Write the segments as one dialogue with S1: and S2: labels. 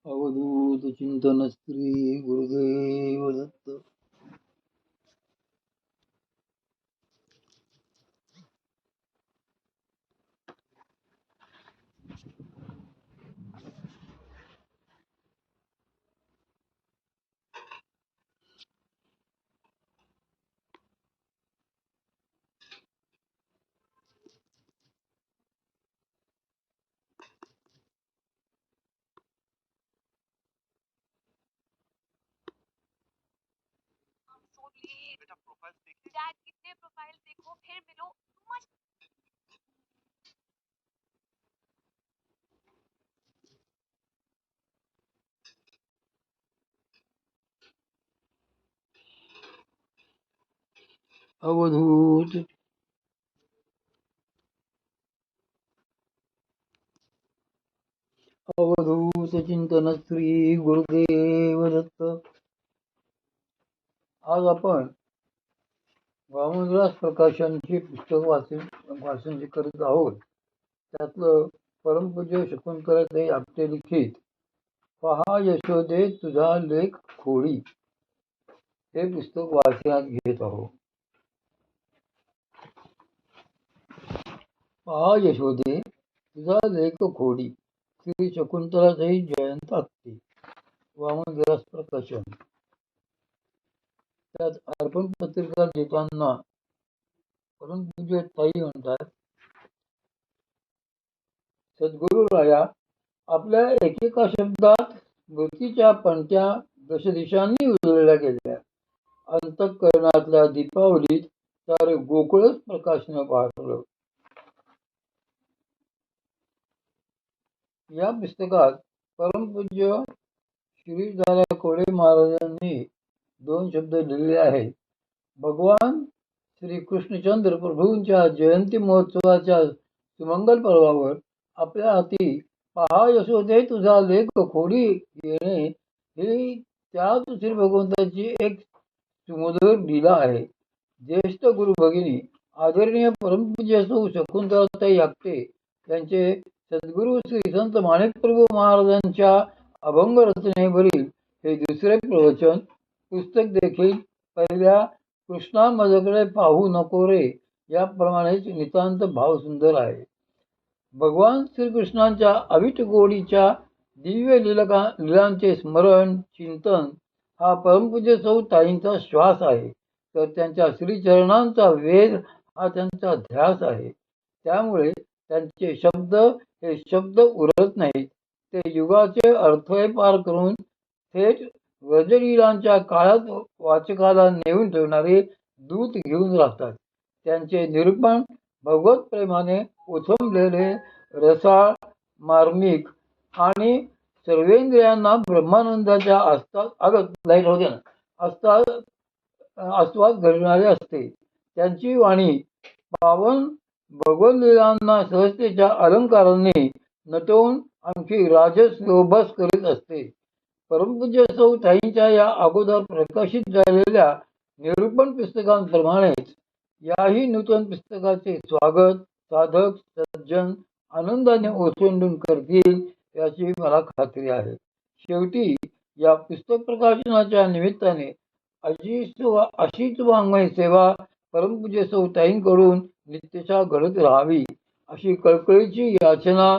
S1: अवधूत चिंतन श्री गुरुदेव दत्त. अवधूत अवधूत चिंतन श्री गुरुदेव दत्त. आज आपण वामनदास प्रकाशनचे पुस्तक वाचन करत आहोत. त्यातलं परमपूज्य शकुंतलाताई आपटे लिखित पहा यशोदे तुझा लेख खोडी हे पुस्तक वाचनात घेत आहोत. पहा यशोदे तुझा लेख खोडी, श्री शकुंतलाताई जयंत आपटे, वामनदास प्रकाशन. त्यात अर्पण पत्रिका देताना परमपूज्य ताई म्हणतात, सद्गुरुराया, आपल्या एकेका शब्दात स्मृतीच्या पणत्या दशदिशांनी उजळल्या गेल्या. अंतःकरणातल्या दीपावलीत सारे गोकुळच प्रकाशनं पाहलं. या पुस्तकात परमपूज्य श्री दादा कोळे महाराजांनी 2 शब्द लिहिले आहेत. भगवान श्री कृष्णचंद्र प्रभूंच्या जयंती महोत्सवाच्या सुमंगल पर्वावर आपल्या हाती पहा यशोदे तुझा लेख खोडी येणे ही त्याच श्री भगवंताची एक सुमधुर लीला आहे. ज्येष्ठ गुरु भगिनी आदरणीय परमपूज्य सौ शकुंतलाताई आपटे यांचे सद्गुरू श्री संत माणिकप्रभू महाराजांच्या अभंग रचनेवरील हे दुसरे प्रवचन. पुस्तक देखील पहिल्या कृष्णा माझ्याकडे पाहू नको रे याप्रमाणेच नितांत भावसुंदर आहे. भगवान श्रीकृष्णांच्या अविट गोडीच्या दिव्य लीलांचे स्मरण चिंतन हा परमपूज्य सौ ताईंचा श्वास आहे, तर त्यांच्या श्रीचरणांचा वेध हा त्यांचा ध्यास आहे. त्यामुळे त्यांचे शब्द हे शब्द उरत नाहीत, ते युगाचे अडथळे पार करून थेट व्रजलीलांच्या काळात वाचकाला नेऊन ठेवणारे दूत घेऊन राहतात. त्यांचे निरूपण भगवत प्रेमाने ओथंबलेले, रसाळ, मार्मिक आणि सर्वेंद्रियांना ब्रह्मानंदाच्या आस्वाद घडणारे असते. त्यांची वाणी पावन भगवतलीलांना सहजतेच्या अलंकारांनी नटवून आणखी राजस लोभस करीत असते. परमपूज्य सौ ताईंच्या या अगोदर प्रकाशित झालेल्या निरूपण पुस्तकांप्रमाणेच याही नूतन पुस्तकाचे स्वागत साधक सज्जन आनंदाने ओसंडून करतील याची मला खात्री आहे. शेवटी या पुस्तक प्रकाशनाच्या निमित्ताने अशीच वाङ्मय सेवा परमपूज्य सौ ताईंकडून नित्यशा घडत राहावी अशी कळकळीची याचना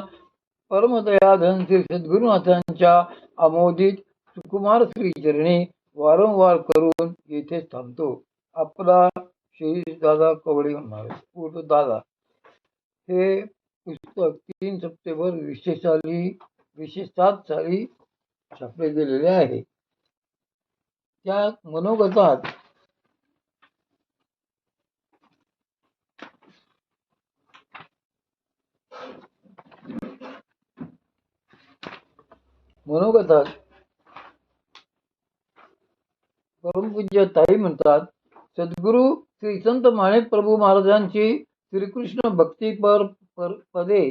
S1: परमदयाधन श्री सद्गुरुनाथांच्या अमोदित सुकुमार श्रीचरणी वारंवार करून येथे थांबतो. आपला श्री दादा कोळे महाराज दादा. हे पुस्तक 3 सप्टेंबर 1907 साली छापले गेलेले आहे. त्या मनोगतात परमपूज्य ताई म्हणतात, सद्गुरू श्री संत माणिक प्रभू महाराजांची श्रीकृष्ण भक्ती पदे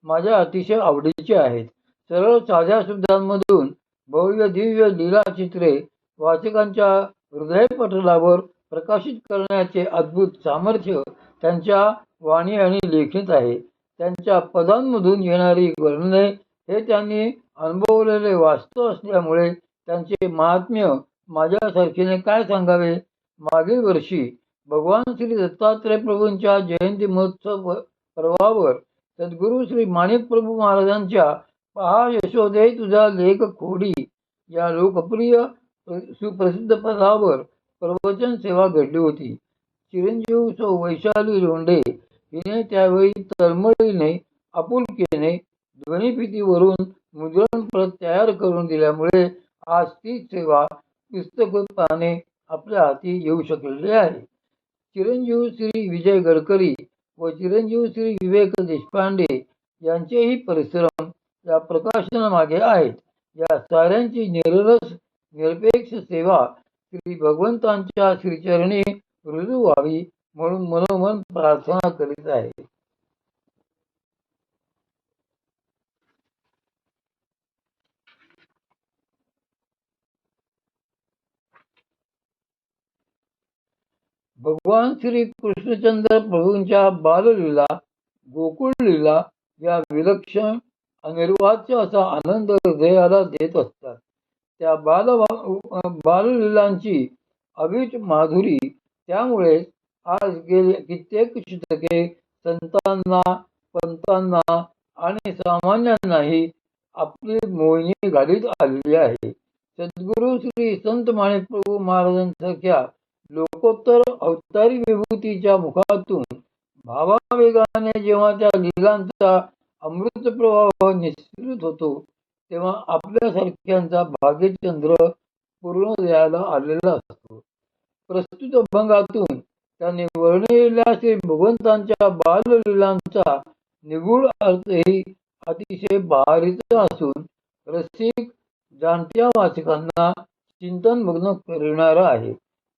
S1: माझ्या अतिशय आवडीची आहेत. सरळ साध्या शब्दांमधून भव्य दिव्य लीला चित्रे वाचकांच्या हृदयपटलावर प्रकाशित करण्याचे अद्भुत सामर्थ्य त्यांच्या वाणी आणि लेखणीत आहे. त्यांच्या पदांमधून येणारी वर्णने हे त्यांनी अनुभवलेले वास्तव असल्यामुळे त्यांचे महात्म्य माझ्यासारखीने काय सांगावे. मागील वर्षी भगवान श्री दत्तात्रय प्रभूंच्या जयंती महोत्सव पर्वावर सद्गुरू श्री माणिक प्रभू महाराजांच्या पहा यशोदे तुझा लेख खोडी या लोकप्रिय सुप्रसिद्ध पदावर प्रवचन सेवा घडली होती. चिरंजीव सौ वैशाली लोंढे हिने त्यावेळी तळमळीने आपुलकीने ध्वनिफितीवरून मुद्रण प्रत तयार करून दिल्यामुळे आज ती सेवा पुस्तकरूपाने आपल्या हाती येऊ शकलेली आहे. चिरंजीव श्री विजय गडकरी व चिरंजीव श्री विवेक देशपांडे यांचेही परिश्रम या प्रकाशनामागे आहेत. या साऱ्यांची निरलस निरपेक्ष सेवा श्री भगवंतांच्या श्रीचरणी रुजू व्हावी म्हणून मनोमन प्रार्थना करीत आहे. भगवान श्री कृष्णचंद्र प्रभूंच्या बाललीला गोकुळ लीला या विलक्षण अनिर्वाच्य असा आनंद हृदयाला देत असतात. त्या बाललीलांची अवीट माधुरी त्यामुळे आज गेली कित्येक शतके संतांना पंतांना आणि सामान्यांनाही आपली मोहिनी घालीत आलेली आहे. सद्गुरू श्री संत माणिक प्रभू महाराजांसारख्या लोकोत्तर अवतारी विभूतीच्या मुखातून भावावेगाने जेव्हा त्या लीलांचा अमृत प्रवाह निस्सृत होतो तेव्हा आपल्यासारख्यांचा भाग्यचंद्र पूर्ण द्यायला आलेला असतो. प्रस्तुत अभंगातून त्यांनी वर्णिलेल्या श्री भगवंतांच्या बाललीलांचा निगूढ अर्थही अतिशय बहारीचा असून रसिक जाणत्या वाचकांना चिंतनमग्न करणारा आहे.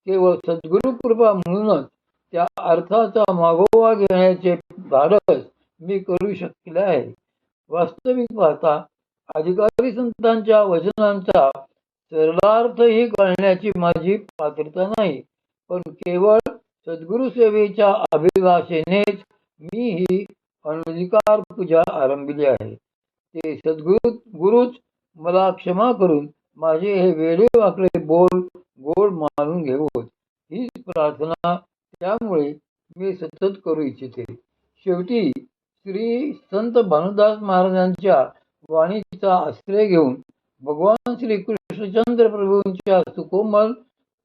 S1: केवळ सद्गुरू कृपा म्हणूनच त्या अर्थाचा मागोवा घेण्याचे धाडस मी करू शकले आहे. वास्तविक पाहता अधिकारी संतांच्या वचनांचा सरलार्थही कळण्याची माझी पात्रता नाही, पण केवळ सद्गुरू सेवेच्या अभिलाषेनेच मी ही अनधिकार पूजा आरंभिली आहे. ते गुरुच मला क्षमा करून माझे हे वेडे वाकडे बोल गोड मानून घेऊत हीच प्रार्थना त्यामुळे मी सतत करू इच्छिते. शेवटी श्री संत भानुदास महाराजांच्या वाणीचा आश्रय घेऊन भगवान श्री कृष्णचंद्र प्रभूंच्या सुकोमल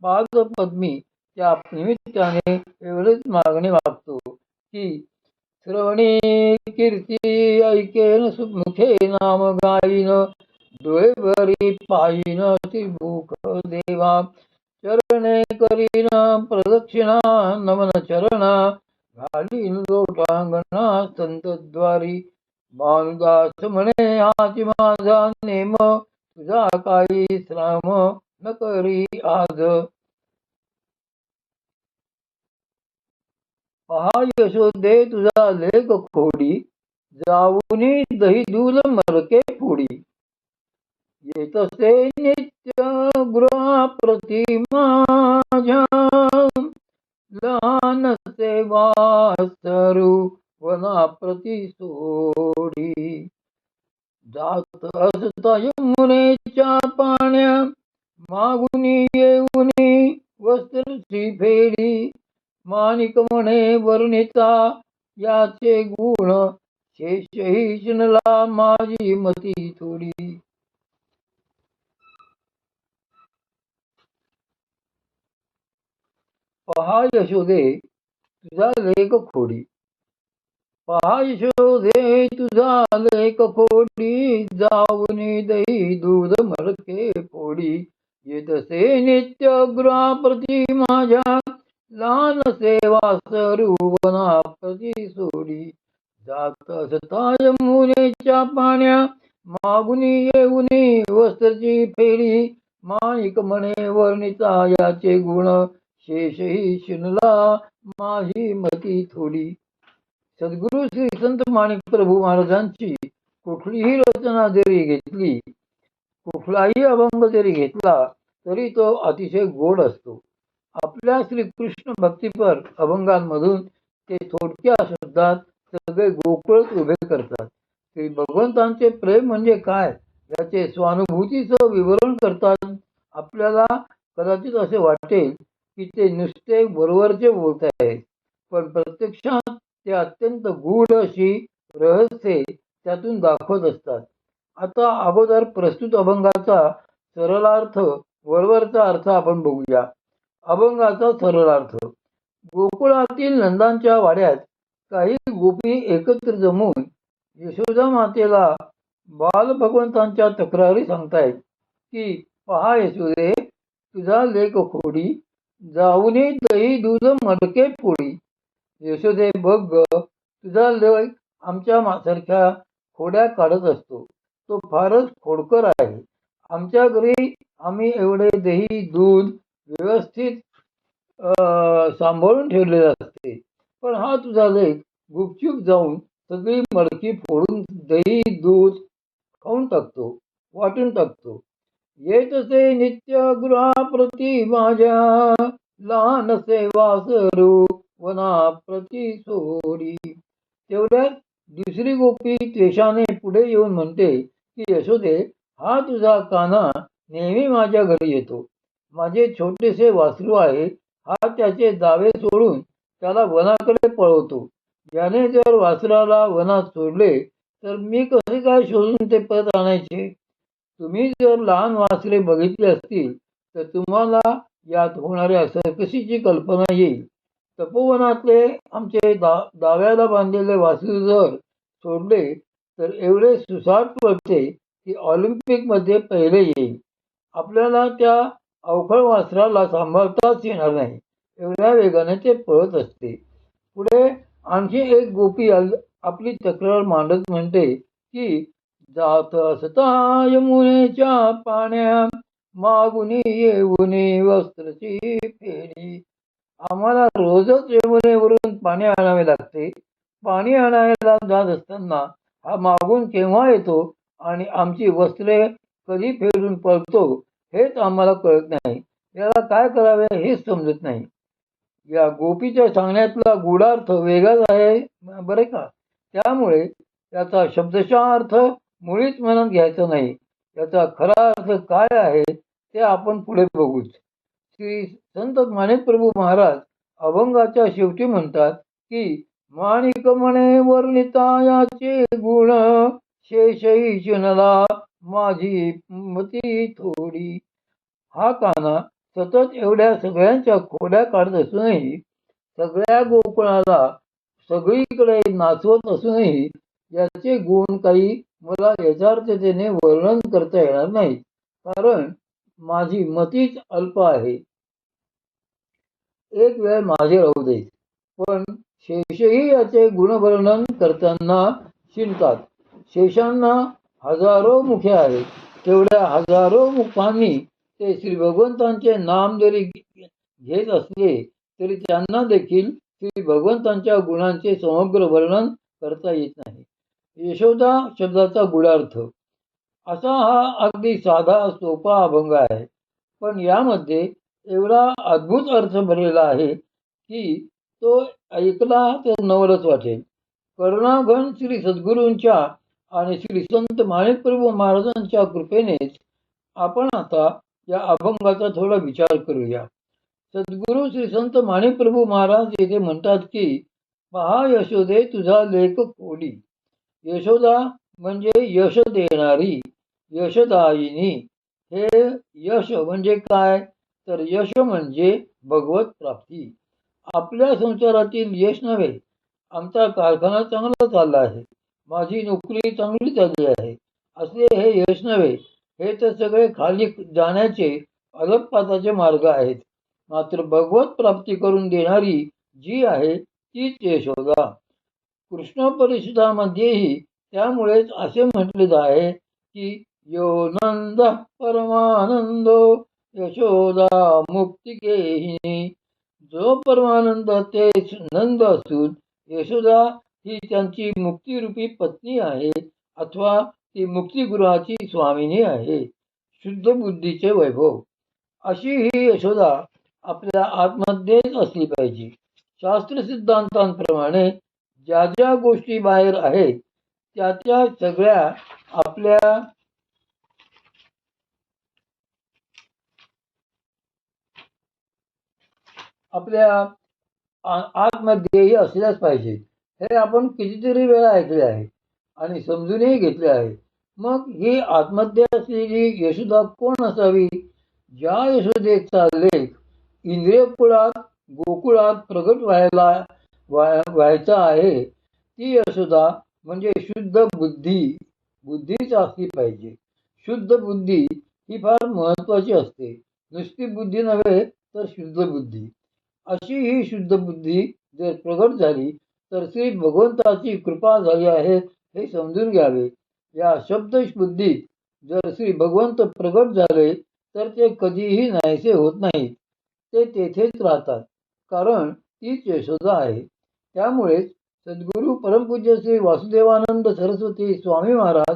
S1: पादपद्मी त्या निमित्ताने एवढेच मागणे मागतो की श्रवणी कीर्ती ऐकेन मुखे नाम गाईन डोळे भरी पायीन त्रिभुख देवा चरणे करीन प्रदक्षिणा नमन चरणा घालीन लोटांगणा संतद्वारी भानुदास म्हणे हाची माझा नेम तुझा काही श्राम न करी आज. पहा यशोदे तुझा लेख खोडी जाऊनी दही दूध मरके फोडी येतसे नित्य गृह प्रतिमाझ्या लहान सेवा सरू वना प्रति सोडी जात असता यमुनेच्या पाण्या मागुनी येऊनी वस्त्रची फेडी माणिक म्हणे वर्णिता याचे गुण शेषही शिनला माझी मती थोडी. पहा यशोदे तुझा लेख खोडी पहा यशोदे तुझा लेख खोडी जाऊनी दही दूध मरके फोडी येतसे नित्य गृहाप्रती माझ्या लहान सेवा सरुवना प्रती सोडी जात असता यमुनेच्या पाण्या मागुनी येऊनी वस्त्रची फेडी माणिक म्हणे वर्णिता याचे गुण शेषही शिनला माझी मती थोडी. सद्गुरू श्री संत माणिक प्रभू महाराजांची कुठलीही रचना जरी घेतली कुठलाही अभंग जरी घेतला तरी तो अतिशय गोड असतो. आपल्या श्रीकृष्ण भक्तिपर अभंगांमधून ते थोडक्या शब्दात सगळे गोकुळ उभे करतात. श्री भगवंतांचे प्रेम म्हणजे काय याचे स्वानुभूतीचं विवरण करतात. आपल्याला कदाचित असे वाटेल की ते नुसते वरवरचे बोलत आहेत, पण प्रत्यक्षात ते अत्यंत गूढ अशी रहस्ये त्यातून दाखवत असतात. आता अगोदर प्रस्तुत अभंगाचा सरलार्थ, वरवरचा अर्थ आपण बघूया. अभंगाचा सरलार्थ. गोकुळातील नंदांच्या वाड्यात काही गोपी एकत्र जमून यशोदा मातेला बाल भगवंतांच्या तक्रारी सांगतायत की, पहा यशोदे, तुझा लेक खोडी, जाऊनी दही दूध मडके फोडी. यशोदे, बघ ग, तुझा लेक आमच्या सारख्या खोड्या काढत असतो. तो फारच खोडकर आहे. आमच्या घरी आम्ही एवढे दही दूध व्यवस्थित सांभाळून ठेवलेले असते, पण हा तुझा लेक गुपचूप जाऊन सगळी मडकी फोडून दही दूध खाऊन टाकतो, वाटून टाकतो. येतसे नित्य गृहाप्रती माझ्या, लहानसे वासरू वनाप्रती सोडी. तेवढ्यात दुसरी गोपी त्वेषाने पुढे येऊन म्हणते की, यशोदे, हा तुझा कान्हा नेहमी माझ्या घरी येतो. माझे छोटेसे वासरू आहे, हा त्याचे दावे सोडून त्याला वनाकडे पळवतो. याने जर वासराला वनात सोडले तर मी कसे काय शोधून ते परत आणायचे? तुम्ही जर लहान वासरे बघितली असतील तर तुम्हाला यात होणाऱ्या सर्कशीची कल्पना येईल. तपोवनातले आमचे दाव्याला बांधलेले वासरू जर सोडले तर एवढे सुसाट पळते की ऑलिम्पिकमध्ये पहिले येईल. आपल्याला त्या अवखळ वासराला सांभाळताच येणार नाही, एवढ्या वेगाने ते पळत असते. पुढे आणखी एक गोपी आपली तक्रार मांडत म्हणते की, जात असता यमुनेच्या पाण्या, मागुनी येऊनी वस्त्रची फेरी. आम्हाला रोजच यमुनेवरून पाणी आणावे लागते. पाणी आणायला जात असताना हा मागून केव्हा येतो आणि आमची वस्त्रे कधी फेडून पळतो हेच आम्हाला कळत नाही. याला काय करावे हेच समजत नाही. या गोपीच्या सांगण्यातला गूढार्थ वेगळाच आहे बरे का. त्यामुळे याचा शब्दशः अर्थ मुळीच मनात घ्यायचा नाही. याचा खरा अर्थ काय आहे ते आपण पुढे बघूच. श्री संत ज्ञानेप्रभू महाराज अभंगाच्या शेवटी म्हणतात की, माणिक म्हणे वर्णिता याचे गुण, शेषही चिनला माझी मती थोडी. हा कान्हा सतत एवढ्या सगळ्यांच्या खोड्या काढत असूनही, सगळ्या गोकुळाला सगळीकडे नाचवत असूनही याचे गुण काही मला यथार्थतेने वर्णन करता येणार नाही, कारण माझी मतीच अल्प आहे. एक वेळ माझे राहू दे, पण शेषही याचे गुणवर्णन करताना शिणतात. शेषांना हजारो मुखे आहेत. तेवढ्या हजारो मुखांनी ते श्री भगवंतांचे नाम जरी घेत असले तरी त्यांना देखील श्री भगवंतांच्या गुणांचे समग्र वर्णन करता येत नाही. यशोदा शब्दाचा गूढार्थ. असा हा अगदी साधा सोपा अभंग आहे, पण यामध्ये एवढा अद्भुत अर्थ भरलेला आहे की तो ऐकला तर नवलच वाटेल. करुणाघन श्री सद्गुरूंच्या आणि श्री संत माणिकप्रभू महाराजांच्या कृपेनेच आपण आता या अभंगाचा थोडा विचार करूया. सद्गुरू श्री संत माणिकप्रभू महाराज येथे म्हणतात की, पहा यशोदे, तुझा लेक खोडी. यशोदा म्हणजे यश देणारी, यशदायिनी. हे यश म्हणजे काय, तर यश म्हणजे भगवत प्राप्ती. आपल्या संसारातील यश नव्हे. आमचा कारखाना चांगला चालला आहे, माझी नोकरी चांगली चालली आहे, असे हे यश नव्हे. हे तर सगळे खाली जाण्याचे अधःपाताचे मार्ग आहेत. मात्र भगवत प्राप्ती करून देणारी जी आहे तीच यशोदा. कृष्ण परिषदामध्येही त्यामुळेच असे म्हटले आहे की, यो नंद परमानंदो यशोदा मुक्तिकेहिनी. जो परमानंद तेच नंद असून यशोदा ही त्यांची मुक्तिरूपी पत्नी आहे, अथवा ती मुक्तिगृहाची स्वामिनी आहे. शुद्ध बुद्धीचे वैभव अशी ही यशोदा आपल्या आतमध्येच असली पाहिजे. शास्त्र सिद्धांतांप्रमाणे ज्या ज्या गोष्टी बाहेर आहेत त्या सगळ्या आपल्या आपल्या आतमध्येही असल्याच पाहिजे. हे आपण कितीतरी वेळा ऐकले आहे आणि समजूनही घेतले आहे. मग ही आतमध्ये असलेली यशोदा कोण असावी? ज्या यशोदेचा लेख इंद्रियकुळात गोकुळात प्रगट व्हायचा आहे, ती यशोदा म्हणजे शुद्ध बुद्धीच असली पाहिजे. शुद्ध बुद्धी ही फार महत्वाची असते. नुसती बुद्धी नव्हे तर शुद्ध बुद्धी. अशी ही शुद्ध बुद्धी जर प्रगट झाली तर श्री भगवंताची कृपा झाली आहे हे समजून घ्यावे. या शब्द बुद्धीत जर श्री भगवंत प्रगट झाले तर ते कधीही नाहीसे होत नाहीत. ते तेथेच राहतात, कारण तीच यशोदा आहे. त्यामुळेच सद्गुरू परमपूज्य श्री वासुदेवानंद सरस्वती स्वामी महाराज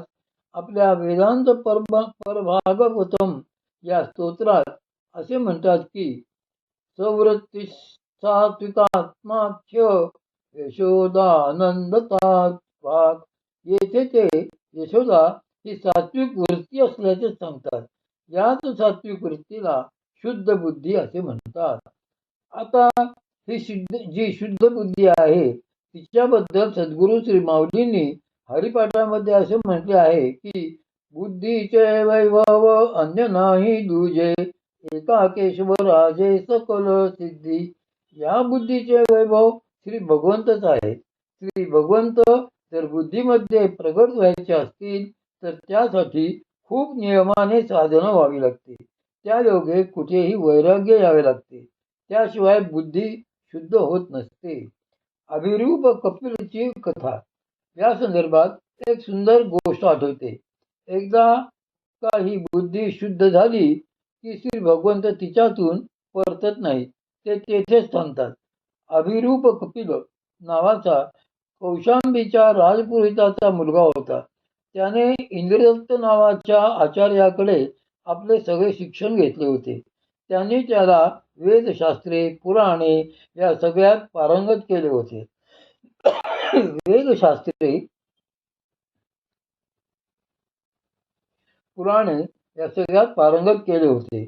S1: आपल्या वेदांत परभागवतम या स्तोत्रात असे म्हणतात की सवृत्ती सात्विकात्माख्य यशोदानंदतात वाक. येथे ते यशोदा ही सात्विक वृत्ती असल्याचे सांगतात. याच सात्विक वृत्तीला शुद्ध बुद्धी असे म्हणतात. आता ही जी शुद्ध बुद्धी आहे तिच्याबद्दल सद्गुरू श्री माऊलींनी हरिपाठामध्ये असे म्हटले आहे की बुद्धीचे वैभव अन्य नाही दुजे, एका केशवराजे सकल सिद्धी. या बुद्धीचे वैभव श्री भगवंतच आहे. श्री भगवंत जर बुद्धीमध्ये प्रगट व्हायचे असतील तर त्यासाठी खूप नियमाने साधना व्हावी लागते. त्या योगे कुठेही वैराग्य यावे लागते. त्याशिवाय बुद्धी शुद्ध होत नसते. अभिरूप कपिलची कथा या संदर्भात एक सुंदर गोष्ट आठवते. एकदा का ही बुद्धी शुद्ध झाली की श्री भगवंत तिच्यातून परतत नाही, ते तेथेच थांबतात. अभिरूप कपिल नावाचा कौशांबीच्या राजपुरोहिताचा मुलगा होता. त्याने इंद्रदत्त नावाच्या आचार्याकडे आपले सगळे शिक्षण घेतले होते. त्यांनी त्याला वेदशास्त्रे पुराणे या सगळ्यात पारंगत केले होते. वेदशास्त्रे पुराणे या सगळ्यात पारंगत केले होते.